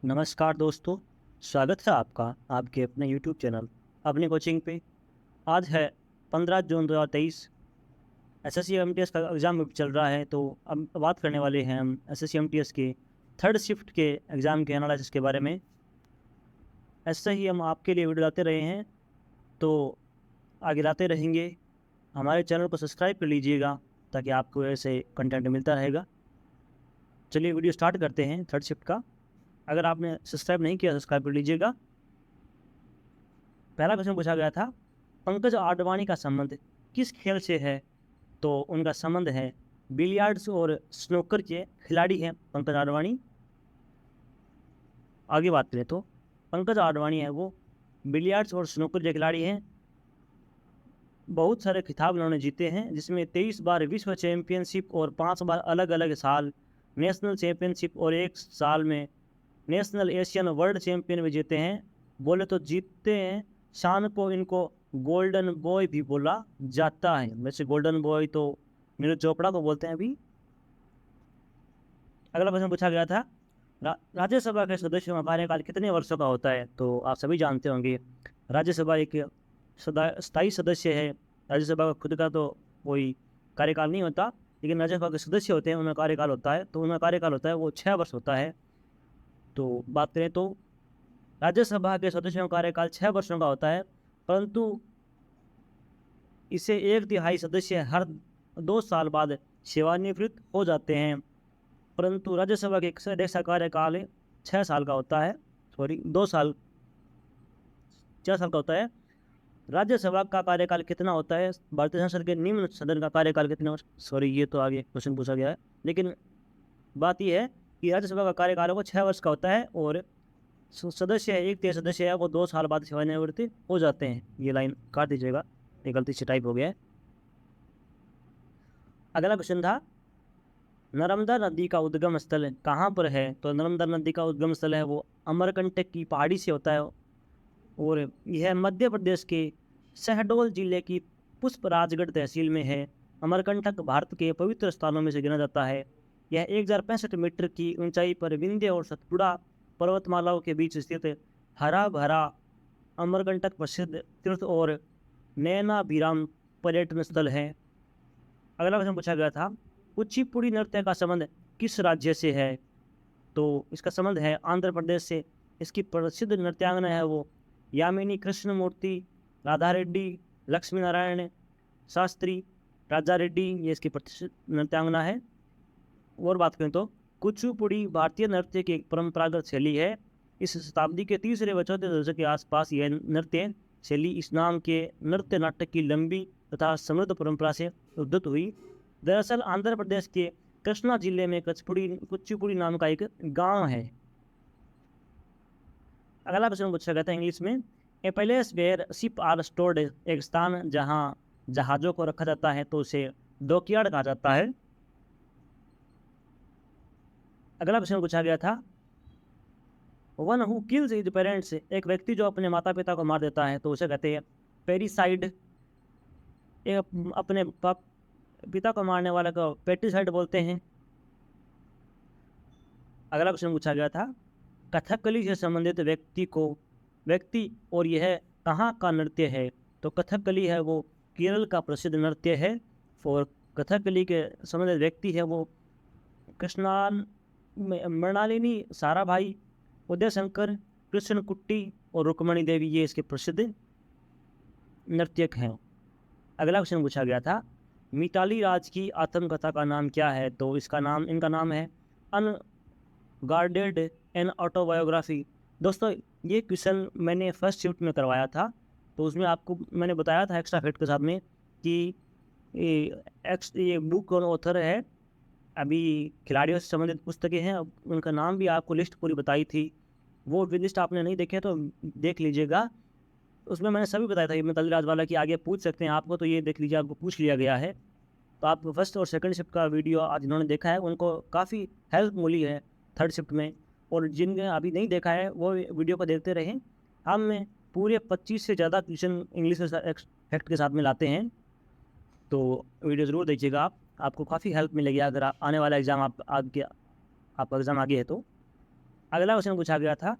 नमस्कार दोस्तों, स्वागत है आपका आपके अपने यूट्यूब चैनल अपनी कोचिंग पे। आज है 15 जून 2023। एसएससी एमटीएस का एग्ज़ाम चल रहा है, तो अब बात करने वाले हैं हम एसएससी एमटीएस के थर्ड शिफ्ट के एग्ज़ाम के एनालिसिस के बारे में। ऐसे ही हम आपके लिए वीडियो लाते रहे हैं, तो आगे लाते रहेंगे। हमारे चैनल को सब्सक्राइब कर लीजिएगा ताकि आपको ऐसे कंटेंट मिलता रहेगा। चलिए वीडियो स्टार्ट करते हैं थर्ड शिफ्ट का। अगर आपने सब्सक्राइब नहीं किया, सब्सक्राइब कर लीजिएगा। पहला क्वेश्चन पूछा गया था, पंकज आडवाणी का संबंध किस खेल से है? तो उनका संबंध है बिलियर्ड्स और स्नूकर के खिलाड़ी हैं पंकज आडवाणी। आगे बात करें तो पंकज आडवाणी है वो बिलियर्ड्स और स्नूकर के खिलाड़ी हैं। बहुत सारे खिताब उन्होंने जीते हैं, जिसमें 23 बार विश्व चैंपियनशिप और 5 बार अलग अलग साल नेशनल चैंपियनशिप और एक साल में नेशनल एशियन वर्ल्ड चैंपियन भी जीते हैं। बोले तो जीतते हैं, शान को इनको गोल्डन बॉय भी बोला जाता है। वैसे गोल्डन बॉय तो नीरज चोपड़ा को बोलते हैं अभी। अगला प्रश्न पूछा गया था, राज्यसभा के सदस्यों का कार्यकाल कितने वर्षों का होता है? तो आप सभी जानते होंगे, राज्यसभा एक स्थायी सदस्य है। राज्यसभा का खुद का तो कोई कार्यकाल नहीं होता, लेकिन राज्यसभा के सदस्य होते हैं, उनका कार्यकाल होता है। तो उनका कार्यकाल होता है वो 6 वर्ष होता है। तो बात करें तो राज्यसभा के सदस्यों का कार्यकाल 6 वर्षों का होता है, परंतु इसे 1/3 सदस्य हर 2 साल बाद सेवानिवृत्त हो जाते हैं। परंतु राज्यसभा के एक सदस्य का कार्यकाल 6 साल का होता है, सॉरी 2 साल 4 साल का होता है। राज्यसभा का कार्यकाल कितना होता है? भारतीय संसद के निम्न सदन का कार्यकाल कितना? सॉरी, ये तो आगे क्वेश्चन पूछा गया है, लेकिन बात यह है कि राज्यसभा का कार्यकाल वो 6 वर्ष का होता है और सदस्य है, 1/3 सदस्य है वो 2 साल बाद सेवानिवृत्त हो जाते हैं। ये लाइन काट दीजिएगा, ये गलती से टाइप हो गया है। अगला क्वेश्चन था, नर्मदा नदी का उद्गम स्थल कहाँ पर है? तो नर्मदा नदी का उद्गम स्थल है वो अमरकंटक की पहाड़ी से होता है, और यह मध्य प्रदेश के शहडोल जिले की पुष्पराजगढ़ तहसील में है। अमरकंटक भारत के पवित्र स्थानों में से गिना जाता है। यह 1065 मीटर की ऊंचाई पर विंध्य और सतपुड़ा पर्वतमालाओं के बीच स्थित हरा भरा अमरकंटक प्रसिद्ध तीर्थ और नयनाभिराम पर्यटन स्थल है। अगला क्वेश्चन पूछा गया था, कुचिपुड़ी नृत्य का संबंध किस राज्य से है? तो इसका संबंध है आंध्र प्रदेश से। इसकी प्रसिद्ध नृत्यांगना है वो यामिनी कृष्णमूर्ति, राधा रेड्डी, लक्ष्मी नारायण शास्त्री, राजा रेड्डी, ये इसकी प्रसिद्ध नृत्यांगना है। और बात करें तो कुचिपुड़ी भारतीय नृत्य की एक परंपरागत शैली है। इस शताब्दी के तीसरे व चौथे दशक के आसपास यह नृत्य शैली इस नाम के नृत्य नाटक की लंबी तथा समृद्ध परंपरा से उद्धृत हुई। दरअसल आंध्र प्रदेश के कृष्णा जिले में कुचिपुड़ी नाम का एक गांव है। अगला प्रश्न पूछा गया था इंग्लिश में, a place where ship are stored, एक स्थान जहां जहाज़ों को रखा जाता है तो उसे डॉकयार्ड कहा जाता है। अगला प्रश्न पूछा गया था, one who kills his parents, एक व्यक्ति जो अपने माता पिता को मार देता है तो उसे कहते हैं पेरिसाइड। एक अपने पिता को मारने वाले को पेटिसाइड बोलते हैं। अगला क्वेश्चन पूछा गया था, कथकली से संबंधित व्यक्ति और यह कहाँ का नृत्य है? तो कथकली है वो केरल का प्रसिद्ध नृत्य है। और कथकली के संबंधित व्यक्ति है वो कृष्णान मृणालिनी साराभाई, उदय शंकर, कृष्ण कुट्टी और रुक्मणी देवी, ये इसके प्रसिद्ध नर्तक हैं। अगला क्वेश्चन पूछा गया था, मिताली राज की आत्मकथा का नाम क्या है? तो इनका नाम है अनगार्डेड एन ऑटोबायोग्राफी। दोस्तों, ये क्वेश्चन मैंने फर्स्ट शिफ्ट में करवाया था, तो उसमें आपको मैंने बताया था एक्स्ट्रा फैक्ट के साथ में कि ये बुक और ऑथर है, अभी खिलाड़ियों से संबंधित पुस्तकें हैं, उनका नाम भी आपको लिस्ट पूरी बताई थी। वो लिस्ट आपने नहीं देखे तो देख लीजिएगा, उसमें मैंने सभी बताया था। ये मिताली राज वाला कि आगे पूछ सकते हैं आपको, तो ये देख लीजिए, आपको पूछ लिया गया है। तो आप फर्स्ट और सेकंड शिफ्ट का वीडियो आज जिन्होंने देखा है उनको काफ़ी हेल्प मिली है थर्ड शिफ्ट में, और जिनने अभी नहीं देखा है वो वीडियो को देखते रहें। हम पूरे 25 से ज़्यादा क्वेश्चन इंग्लिश के फैक्ट के साथ में लाते हैं, तो वीडियो ज़रूर देखिएगा। आपको काफ़ी हेल्प मिलेगी अगर आने वाला एग्ज़ाम आपका एग्ज़ाम आगे है तो। अगला क्वेश्चन पूछा गया था,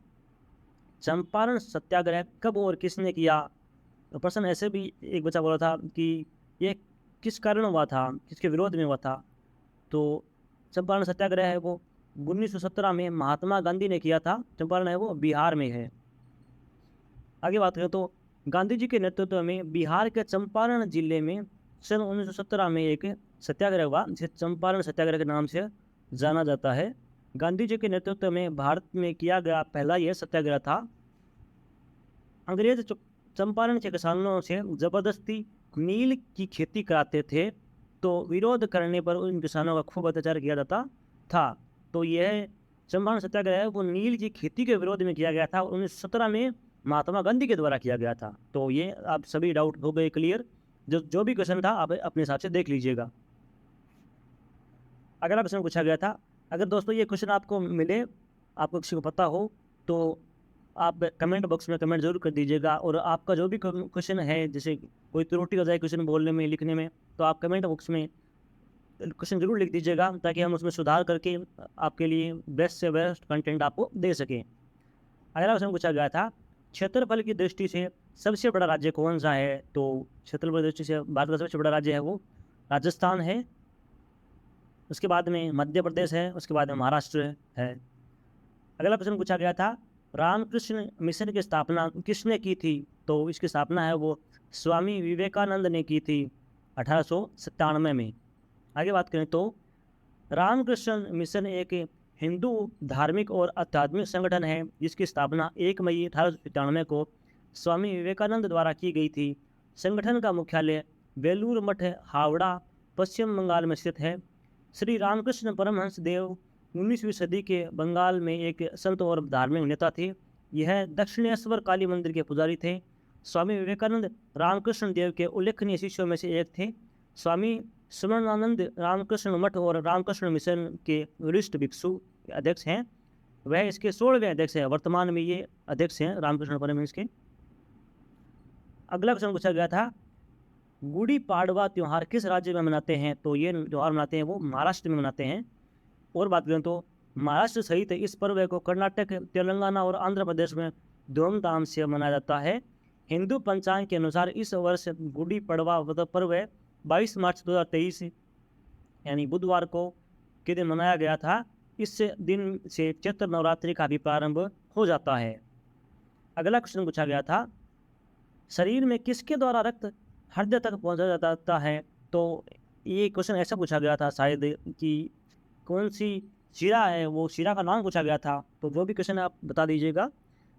चंपारण सत्याग्रह कब और किसने किया? तो प्रश्न ऐसे भी एक बच्चा बोला था कि ये किस कारण हुआ था, किसके विरोध में हुआ था? तो चंपारण सत्याग्रह है वो 1917 में महात्मा गांधी ने किया था। चंपारण है वो बिहार में है। आगे बात करें तो गांधी जी के नेतृत्व में बिहार के चंपारण जिले में सन 1917 में एक सत्याग्रह हुआ, जिसे चंपारण सत्याग्रह के नाम से जाना जाता है। गांधी जी के नेतृत्व में भारत में किया गया पहला यह सत्याग्रह था। अंग्रेज चंपारण के किसानों से जबरदस्ती नील की खेती कराते थे, तो विरोध करने पर उन किसानों का खूब अत्याचार किया जाता था। तो यह चंपारण सत्याग्रह है वो नील की खेती के विरोध में किया गया था, 1917 में महात्मा गांधी के द्वारा किया गया था। तो ये आप सभी डाउट हो गए क्लियर। जो भी क्वेश्चन था आप अपने हिसाब से देख लीजिएगा। अगला क्वेश्चन पूछा गया था, अगर दोस्तों ये क्वेश्चन आपको मिले, आपको किसी को पता हो, तो आप कमेंट बॉक्स में कमेंट जरूर कर दीजिएगा। और आपका जो भी क्वेश्चन है, जैसे कोई त्रुटि हो जाए क्वेश्चन बोलने में, लिखने में, तो आप कमेंट बॉक्स में क्वेश्चन जरूर लिख दीजिएगा, ताकि हम उसमें सुधार करके आपके लिए बेस्ट से बेस्ट कंटेंट आपको दे सकें। अगला क्वेश्चन पूछा गया था, क्षेत्रफल की दृष्टि से सबसे बड़ा राज्य कौन सा है? तो क्षेत्रफल की दृष्टि से भारत का सबसे बड़ा राज्य है वो राजस्थान है, उसके बाद में मध्य प्रदेश है, उसके बाद में महाराष्ट्र है। अगला प्रश्न पूछा गया था, रामकृष्ण मिशन की स्थापना किसने की थी? तो इसकी स्थापना है वो स्वामी विवेकानंद ने की थी 1897 में। आगे बात करें तो रामकृष्ण मिशन एक हिंदू धार्मिक और आध्यात्मिक संगठन है, जिसकी स्थापना 1 मई 1897 को स्वामी विवेकानंद द्वारा की गई थी। संगठन का मुख्यालय बेलूर मठ, हावड़ा, पश्चिम बंगाल में स्थित है। श्री रामकृष्ण परमहंस देव 19वीं सदी के बंगाल में एक संत और धार्मिक नेता थे। यह दक्षिणेश्वर काली मंदिर के पुजारी थे। स्वामी विवेकानंद रामकृष्ण देव के उल्लेखनीय शिष्यों में से एक थे। स्वामी स्मरणानंद रामकृष्ण मठ और रामकृष्ण मिशन के वरिष्ठ भिक्षु अध्यक्ष हैं। वह इसके 16वें अध्यक्ष हैं, वर्तमान में ये अध्यक्ष हैं रामकृष्ण परमहंस के। अगला क्वेश्चन पूछा गया था, गुड़ी पाड़वा त्यौहार किस राज्य में मनाते हैं? तो ये त्यौहार मनाते हैं वो महाराष्ट्र में मनाते हैं। और बात करें तो महाराष्ट्र सहित इस पर्व को कर्नाटक, तेलंगाना और आंध्र प्रदेश में धूमधाम से मनाया जाता है। हिंदू पंचांग के अनुसार इस वर्ष गुड़ी पड़वा पर्व 22 मार्च 2023 यानी बुधवार को के दिन मनाया गया था। इस दिन से चैत्र नवरात्रि का भी प्रारंभ हो जाता है। अगला क्वेश्चन पूछा गया था, शरीर में किसके द्वारा रक्त हृदय तक पहुंचाया जाता है? तो ये क्वेश्चन ऐसा पूछा गया था शायद कि कौन सी शिरा है, वो शिरा का नाम पूछा गया था। तो जो भी क्वेश्चन है आप बता दीजिएगा,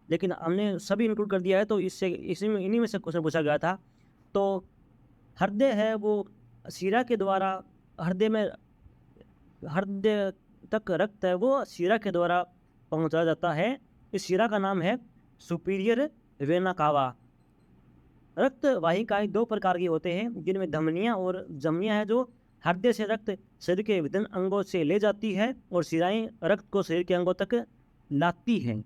लेकिन हमने सभी इंक्लूड कर दिया है, तो इन्हीं में से क्वेश्चन पूछा गया था। तो हृदय है वो शिरा के द्वारा, हृदय तक रक्त है वो शिरा के द्वारा पहुंचाया जाता है। इस शिरा का नाम है सुपीरियर वेना कावा। रक्त वाहिकाएं 2 प्रकार की होते हैं, जिनमें धमनियां और जमनियां है, जो हृदय से रक्त शरीर के विभिन्न अंगों से ले जाती है, और शिराएं रक्त को शरीर के अंगों तक लाती हैं।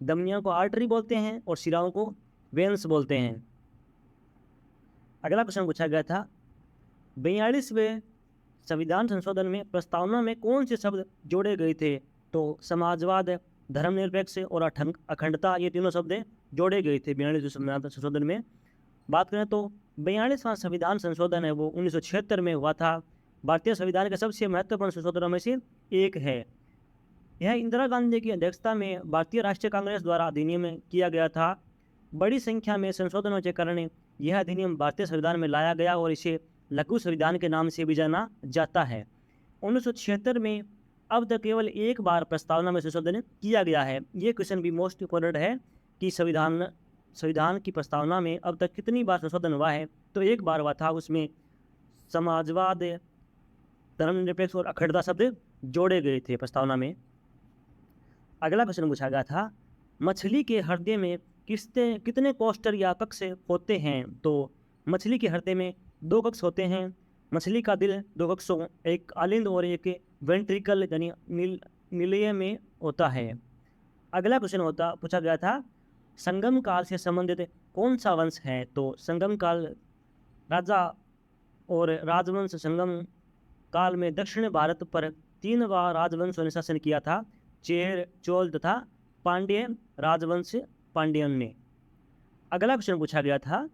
धमनियों को आर्टरी बोलते हैं और शिराओं को वेन्स बोलते हैं। अगला प्रश्न पूछा गया था, 42वें संविधान संशोधन में प्रस्तावना में कौन से शब्द जोड़े गए थे? तो समाजवाद, धर्मनिरपेक्ष और अखंडता, ये तीनों शब्द जोड़े गए थे 42वें संविधान संशोधन में। बात करें तो 42वां संविधान संशोधन है वो 1976 में हुआ था। भारतीय संविधान के सबसे महत्वपूर्ण संशोधनों में से एक है। यह इंदिरा गांधी की अध्यक्षता में भारतीय राष्ट्रीय कांग्रेस द्वारा अधिनियम किया गया था। बड़ी संख्या में संशोधनों के कारण यह अधिनियम भारतीय संविधान में लाया गया और इसे लघु संविधान के नाम से भी जाना जाता है। 1976 में अब तक केवल एक बार प्रस्तावना में संशोधन किया गया है। ये क्वेश्चन भी मोस्ट इम्पोर्टेंट है कि संविधान की प्रस्तावना में अब तक कितनी बार संशोधन हुआ है? तो एक बार हुआ था, उसमें समाजवाद, धर्मनिरपेक्ष और अखंडता शब्द जोड़े गए थे प्रस्तावना में। अगला क्वेश्चन पूछा गया था, मछली के हृदय में कितने कोस्टर या कक्ष होते हैं? तो मछली के हृदय में 2 कक्ष होते हैं। मछली का दिल 2 कक्षों, एक अलिंद और एक वेंट्रिकल यानी निलय में होता है। अगला क्वेश्चन पूछा गया था, संगम काल से संबंधित कौन सा वंश है? तो संगम काल राजा और राजवंश संगम काल में दक्षिण भारत पर 3 बार राजवंश ने शासन किया था। चेर, चोल तथा पांड्य राजवंश पांड्यन ने। अगला क्वेश्चन पूछा गया था,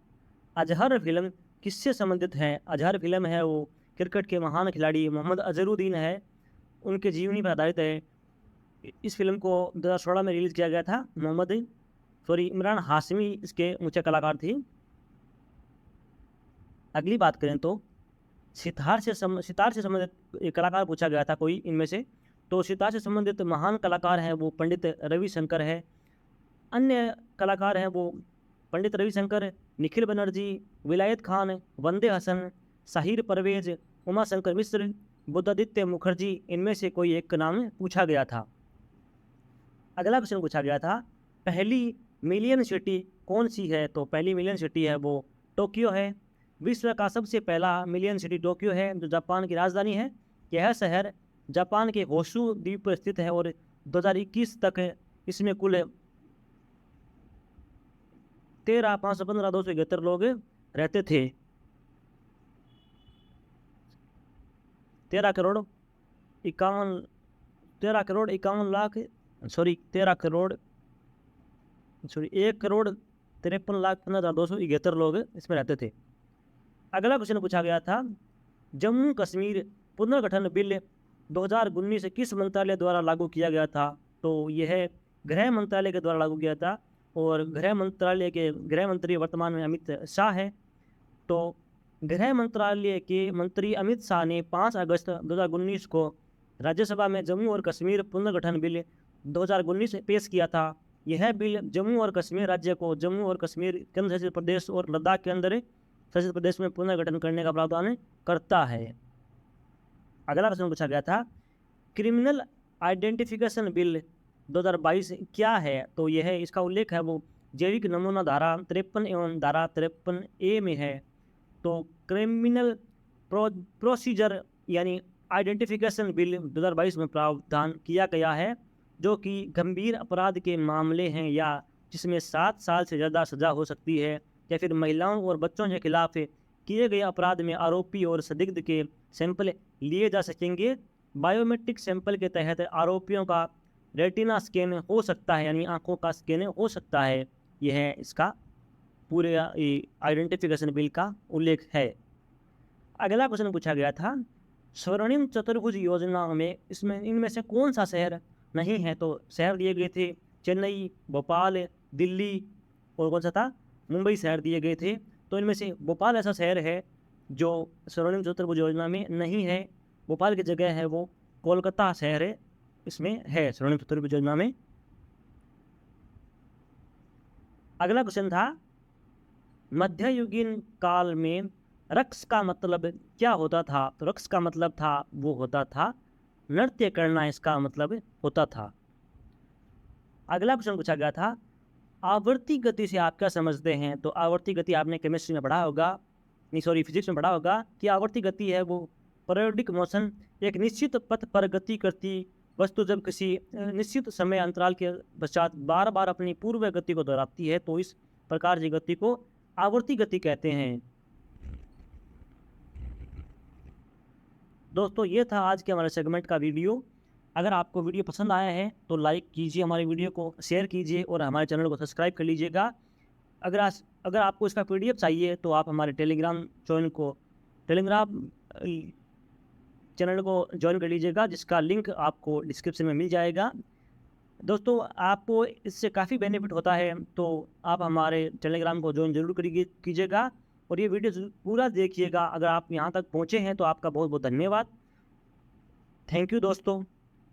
अजहर फिल्म किससे संबंधित है? अजहर फिल्म है वो क्रिकेट के महान खिलाड़ी मोहम्मद अजहरुद्दीन है, उनके जीवनी पर आधारित है। इस फिल्म को 2016 में रिलीज किया गया था। इमरान हाशमी इसके मुख्य कलाकार थे। अगली बात करें तो सितार से संबंधित एक कलाकार पूछा गया था कोई इनमें से, तो सितार से संबंधित महान कलाकार हैं वो पंडित रविशंकर है। अन्य कलाकार हैं वो पंडित रविशंकर, निखिल बनर्जी, विलायत खान, वंदे हसन, साहिर परवेज, उमा शंकर मिश्र, बुद्धादित्य मुखर्जी, इनमें से कोई एक का नाम पूछा गया था। अगला क्वेश्चन पूछा गया था, पहली मिलियन सिटी कौन सी है? तो पहली मिलियन सिटी है वो टोक्यो है। विश्व का सबसे पहला मिलियन सिटी टोक्यो है जो जापान की राजधानी है। यह शहर जापान के होशु द्वीप पर स्थित है और 2021 तक इसमें कुल 13,515,271 लोग रहते थे। 13 करोड़ 51 लाख 1,53,15,271 लोग इसमें रहते थे। अगला क्वेश्चन पूछा गया था, जम्मू कश्मीर पुनर्गठन बिल 2019 किस मंत्रालय द्वारा लागू किया गया था? तो यह गृह मंत्रालय के द्वारा लागू किया था और गृह मंत्रालय के गृह मंत्री वर्तमान में अमित शाह है। तो गृह मंत्रालय के मंत्री अमित शाह ने 5 अगस्त 2019 को राज्यसभा में जम्मू और कश्मीर पुनर्गठन बिल 2019 पेश किया था। यह बिल जम्मू और कश्मीर राज्य को जम्मू और कश्मीर केंद्र शासित प्रदेश और लद्दाख के अंदर शासित प्रदेश में पुनर्गठन करने का प्रावधान करता है। अगला प्रश्न पूछा गया था, क्रिमिनल आइडेंटिफिकेशन बिल 2022 क्या है? तो यह इसका उल्लेख है वो जैविक नमूना धारा 53 एवं धारा 53A में है। तो क्रिमिनल प्रोसीजर यानी आइडेंटिफिकेशन बिल 2022 में प्रावधान किया गया है जो कि गंभीर अपराध के मामले हैं या जिसमें 7 साल से ज़्यादा सज़ा हो सकती है या फिर महिलाओं और बच्चों के खिलाफ किए गए अपराध में आरोपी और संदिग्ध के सैंपल लिए जा सकेंगे। बायोमेट्रिक सैंपल के तहत आरोपियों का रेटिना स्कैन हो सकता है यानी आंखों का स्कैन हो सकता है। यह इसका पूरे आइडेंटिफिकेशन बिल का उल्लेख है। अगला क्वेश्चन पूछा गया था, स्वर्णिम चतुर्भुज योजना में इनमें से कौन सा शहर नहीं है? तो शहर दिए गए थे चेन्नई, भोपाल, दिल्ली और कौन सा था? मुंबई शहर दिए गए थे। तो इनमें से भोपाल ऐसा शहर है जो स्वर्णिम चतुर्भुज योजना में नहीं है। भोपाल की जगह है वो कोलकाता शहर है, इसमें है स्वर्णिम चतुर्भुज योजना में। अगला क्वेश्चन था, मध्ययुगीन काल में रक्स का मतलब क्या होता था? तो रक्स का मतलब था वो होता था नृत्य करना, इसका मतलब होता था। अगला क्वेश्चन पूछा गया था, आवर्ती गति से आप क्या समझते हैं? तो आवर्ती गति आपने केमिस्ट्री में पढ़ा होगा, फिजिक्स में पढ़ा होगा कि आवर्ती गति है वो पीरियोडिक मोशन, एक निश्चित पथ पर गति करती वस्तु जब किसी निश्चित समय अंतराल के पश्चात बार बार अपनी पूर्व गति को दोहराती है तो इस प्रकार की गति को आवर्ती गति कहते हैं। दोस्तों ये था आज के हमारे सेगमेंट का वीडियो। अगर आपको वीडियो पसंद आया है तो लाइक कीजिए, हमारे वीडियो को शेयर कीजिए और हमारे चैनल को सब्सक्राइब कर लीजिएगा। अगर आपको इसका PDF चाहिए तो आप हमारे टेलीग्राम चैनल को ज्वाइन कर लीजिएगा, जिसका लिंक आपको डिस्क्रिप्शन में मिल जाएगा। दोस्तों आपको इससे काफ़ी बेनिफिट होता है तो आप हमारे टेलीग्राम को ज्वाइन जरूर कीजिएगा और ये वीडियो पूरा देखिएगा। अगर आप यहाँ तक पहुँचे हैं तो आपका बहुत बहुत धन्यवाद। थैंक यू दोस्तों।